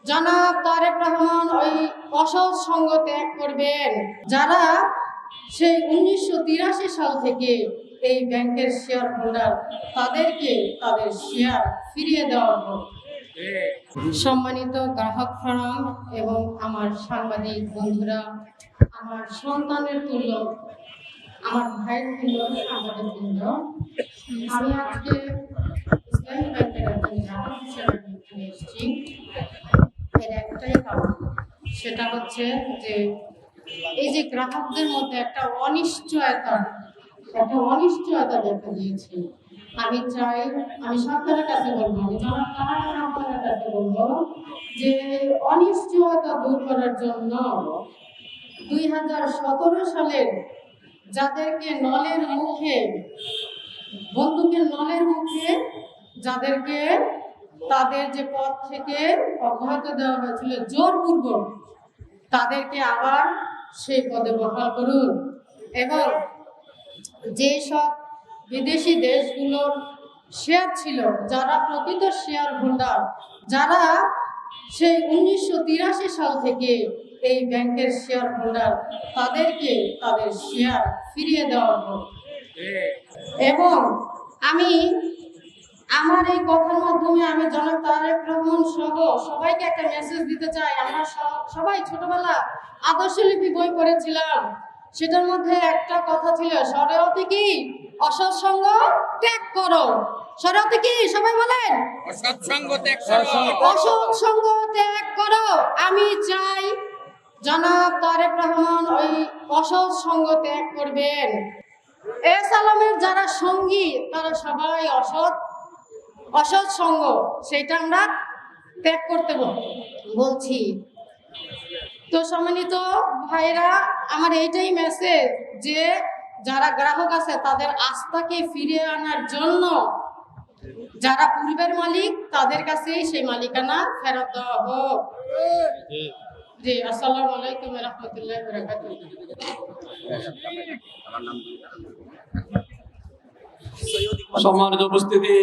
জনাব তারেক রহমান ওই অসৎ সঙ্গ ত্যাগ করবেন। যারা সেই 1983 সাল থেকে এই ব্যাংকের শেয়ার হোল্ডার, তাদেরকে তাদের শেয়ার ফিরিয়ে দেওয়া হোক। সম্মানিত গ্রাহক ফোরাম এবং আমার সাংবাদিক বন্ধুরা, আমার সন্তানের তুল্য, আমার ভাইয়ের তুল্য সাংবাদিক বৃন্দ, আমি আজকে ইসলামী ব্যাংকের একজন গ্রাহক হিসেবে এখানে এসেছি। এর একটাই কারণ, সেটা হচ্ছে যে এই যে গ্রাহকদের মধ্যে একটা অনিশ্চয়তা দেখা দিয়েছে। আমি চাই, আমি সরকারের কাছে বলবো, আমি জনগণের কাছে বলবো যে অনিশ্চয়তা দূর করার জন্য 2017 সালের যাদেরকে বন্দুকের নলের মুখে যাদেরকে তাদের যে পদ থেকে অব্যাহতি দেওয়া হয়েছিল জোরপূর্বক, তাদেরকে আবার সেই পদে বহাল করুন। এবং যেসব বিদেশি দেশগুলোর শেয়ার ছিল, যারা প্রকৃত শেয়ার হোল্ডার, যারা সেই 1983 সাল থেকে এই ব্যাংকের শেয়ার হোল্ডার, তাদেরকে তাদের শেয়ার ফিরিয়ে দেওয়া হোক। এবং আমি আমার এই কথার মাধ্যমে আমি জনাব তারেক রহমান সহ সবাইকে একটা মেসেজ দিতে চাই। আমরা সবাই ছোটবেলা আদর্শলিপি বই পড়েছিলাম, সেটার মধ্যে একটা কথা ছিল, শরীয়তে কি অসৎ সঙ্গ ত্যাগ করো। শরীয়তে কি সবাই বলেন? অসৎ সঙ্গ ত্যাগ করো। অসৎ সঙ্গ ত্যাগ করো। আমি চাই জনাব তারেক রহমান ওই অসৎ সঙ্গ ত্যাগ করবেন। এস আলমের যারা সঙ্গী, তারা সবাই অসৎ সঙ্গ, সেটা আমরা ত্যাগ করতে বলছি। তো সম্মানিত ভাইরা, আমার এইটাই মেসেজ যে যারা গ্রাহক আছে তাদের আস্থাকে ফিরিয়ে আনার জন্য যারা পূর্বের মালিক, তাদের কাছেই সেই মালিকানা ফেরত দেওয়া হোক। জি, আসসালামু আলাইকুম ওয়া রাহমাতুল্লাহি ওয়া বারাকাতুহু। সম্মানিত উপস্থিতি।